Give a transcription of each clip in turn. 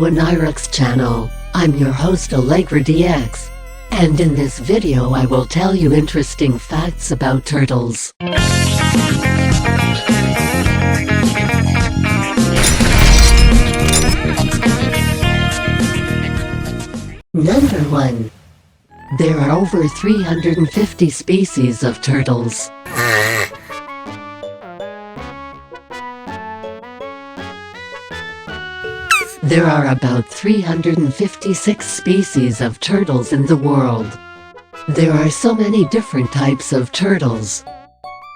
to Anirux channel. I'm your host AllegraDX. And in this video I will tell you interesting facts about turtles. Number 1. There are over 350 species of turtles. There are about 356 species of turtles in the world. There are so many different types of turtles.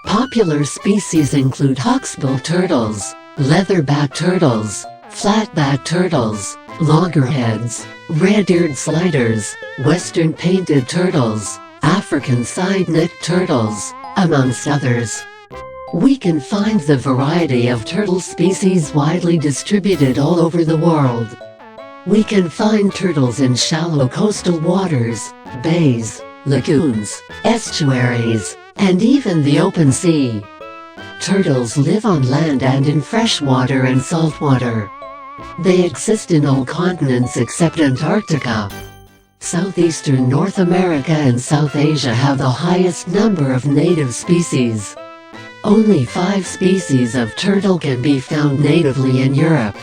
Popular species include hawksbill turtles, leatherback turtles, flatback turtles, loggerheads, red-eared sliders, western painted turtles, African side-necked turtles, amongst others. We can find the variety of turtle species widely distributed all over the world. We can find turtles in shallow coastal waters, bays, lagoons, estuaries, and even the open sea. Turtles live on land and in freshwater and saltwater. They exist in all continents except Antarctica. Southeastern North America and South Asia have the highest number of native species. Only 5 species of turtle can be found natively in Europe.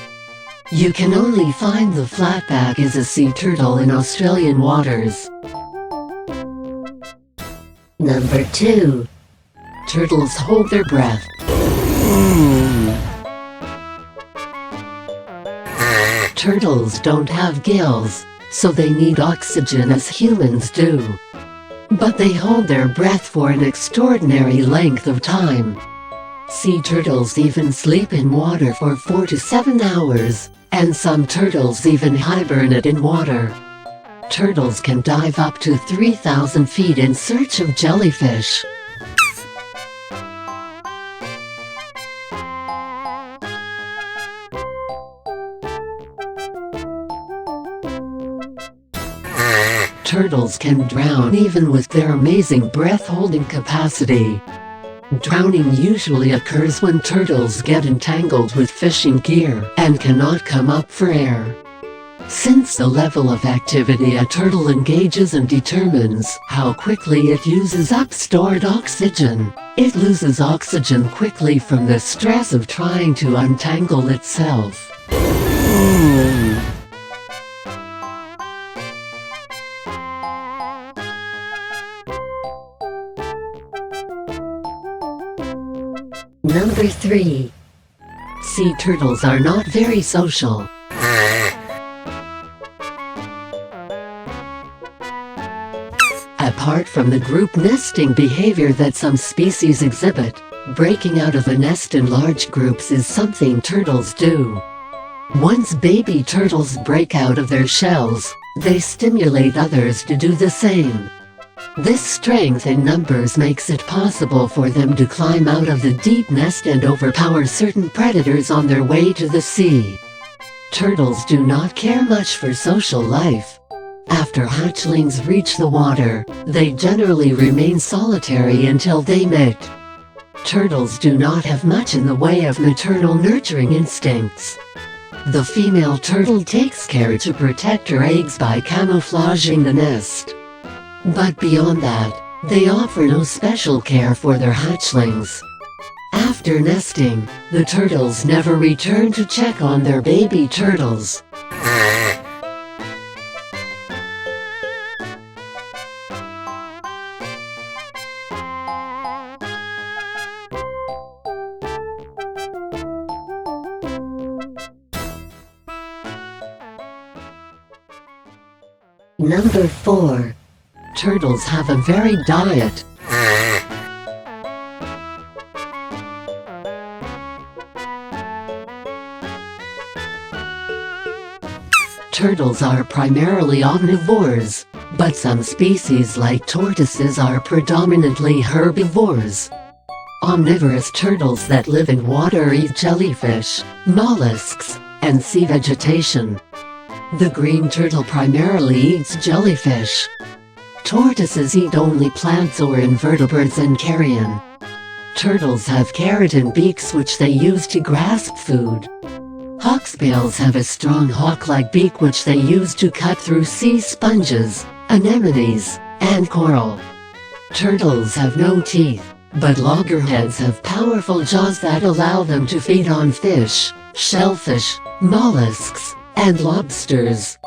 You can only find the flatback as a sea turtle in Australian waters. Number 2. Turtles hold their breath. Turtles don't have gills, so they need oxygen as humans do. But they hold their breath for an extraordinary length of time. Sea turtles even sleep in water for 4 to 7 hours, and some turtles even hibernate in water. Turtles can dive up to 3,000 feet in search of jellyfish. Turtles can drown even with their amazing breath-holding capacity. Drowning usually occurs when turtles get entangled with fishing gear and cannot come up for air. Since the level of activity a turtle engages in determines how quickly it uses up stored oxygen, it loses oxygen quickly from the stress of trying to untangle itself. Number 3. Sea turtles are not very social. Apart from the group nesting behavior that some species exhibit, breaking out of a nest in large groups is something turtles do. Once baby turtles break out of their shells, they stimulate others to do the same. This strength in numbers makes it possible for them to climb out of the deep nest and overpower certain predators on their way to the sea. Turtles do not care much for social life. After hatchlings reach the water, they generally remain solitary until they mate. Turtles do not have much in the way of maternal nurturing instincts. The female turtle takes care to protect her eggs by camouflaging the nest. But beyond that, they offer no special care for their hatchlings. After nesting, the turtles never return to check on their baby turtles. Number 4. Turtles have a varied diet. Turtles are primarily omnivores, but some species like tortoises are predominantly herbivores. Omnivorous turtles that live in water eat jellyfish, mollusks, and sea vegetation. The green turtle primarily eats jellyfish. Tortoises eat only plants or invertebrates and carrion. Turtles have keratin beaks which they use to grasp food. Hawksbills have a strong hawk-like beak which they use to cut through sea sponges, anemones, and coral. Turtles have no teeth, but loggerheads have powerful jaws that allow them to feed on fish, shellfish, mollusks, and lobsters.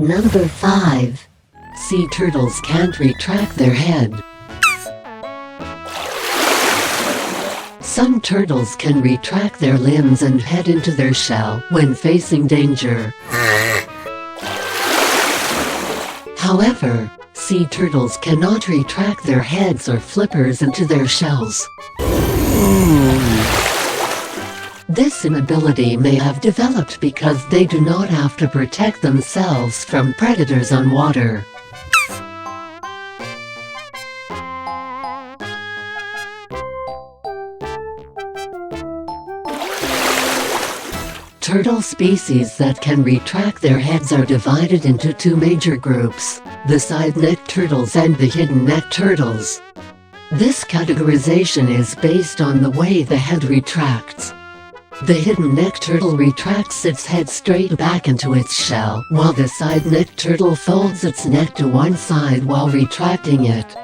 Number 5. Sea turtles can't retract their head. Some turtles can retract their limbs and head into their shell when facing danger. However, sea turtles cannot retract their heads or flippers into their shells. This inability may have developed because they do not have to protect themselves from predators on water. Turtle species that can retract their heads are divided into two major groups, the side-necked turtles and the hidden-necked turtles. This categorization is based on the way the head retracts. The hidden-necked turtle retracts its head straight back into its shell, while the side-necked turtle folds its neck to one side while retracting it.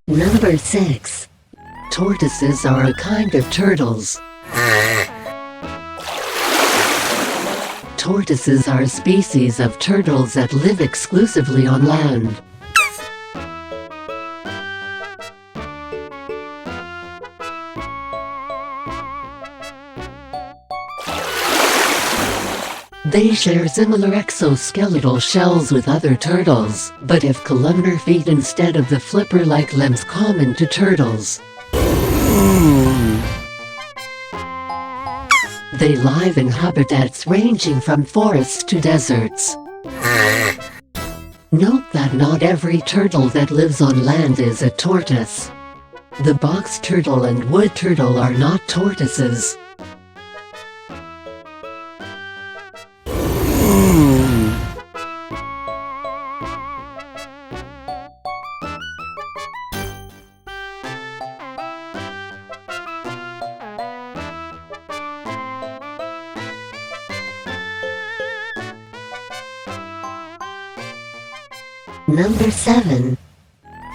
Number 6. Tortoises are a kind of turtles. Tortoises are a species of turtles that live exclusively on land. They share similar exoskeletal shells with other turtles, but have columnar feet instead of the flipper-like limbs common to turtles. They live in habitats ranging from forests to deserts. Note that not every turtle that lives on land is a tortoise. The box turtle and wood turtle are not tortoises. Number 7.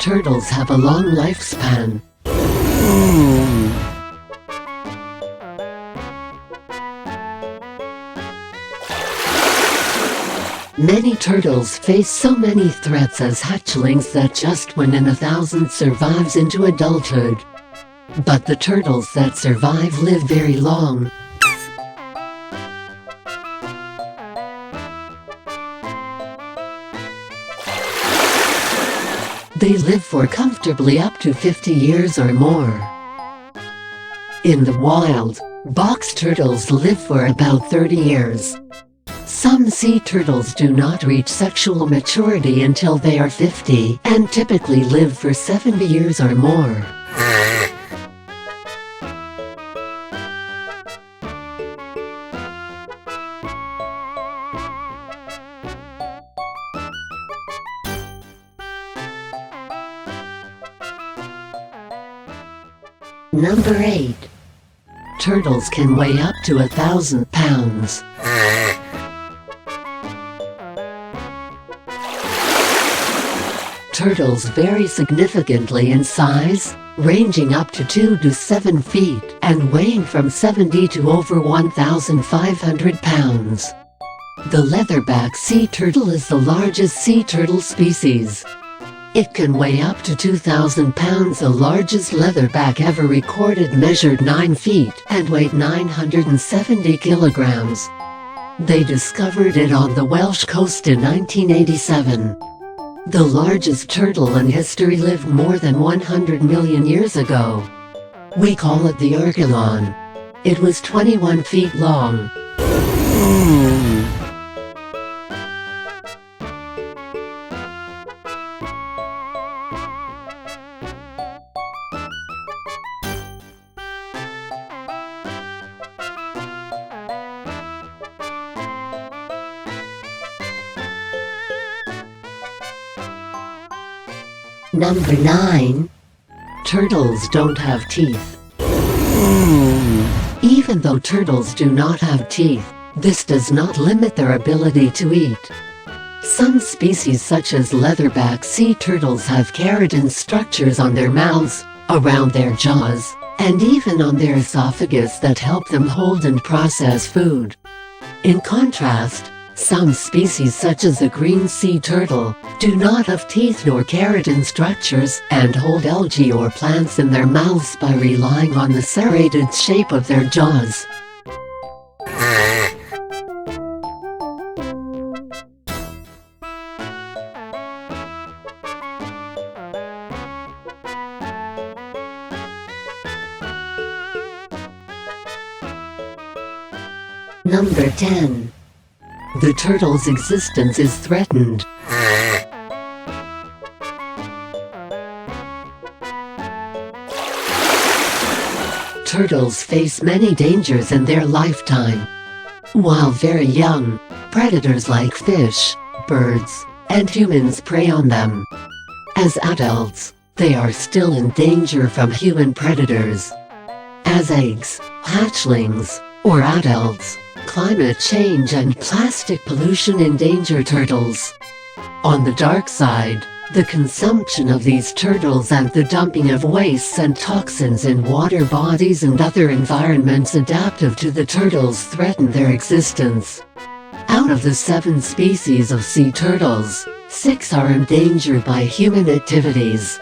Turtles have a long lifespan. Many turtles face so many threats as hatchlings that just one in 1,000 survives into adulthood. But the turtles that survive live very long. They live for comfortably up to 50 years or more. In the wild, box turtles live for about 30 years. Some sea turtles do not reach sexual maturity until they are 50 and typically live for 70 years or more. Number 8. Turtles can weigh up to 1,000 pounds. turtles vary significantly in size, ranging up to 2 to 7 feet and weighing from 70 to over 1,500 pounds. The leatherback sea turtle is the largest sea turtle species. It can weigh up to 2,000 pounds. The largest leatherback ever recorded measured 9 feet and weighed 970 kilograms. They discovered it on the Welsh coast in 1987. The largest turtle in history lived more than 100 million years ago. We call it the Ergulon. It was 21 feet long. Number 9. Turtles don't have teeth. Even though turtles do not have teeth, this does not limit their ability to eat. Some species such as leatherback sea turtles have keratin structures on their mouths, around their jaws, and even on their esophagus that help them hold and process food. In contrast, some species such as the green sea turtle do not have teeth nor keratin structures and hold algae or plants in their mouths by relying on the serrated shape of their jaws. Number 10. The turtle's existence is threatened. Turtles face many dangers in their lifetime. While very young, predators like fish, birds, and humans prey on them. As adults, they are still in danger from human predators. As eggs, hatchlings, or adults, climate change and plastic pollution endanger turtles. On the dark side, the consumption of these turtles and the dumping of wastes and toxins in water bodies and other environments adaptive to the turtles threaten their existence. Out of the 7 species of sea turtles, 6 are endangered by human activities.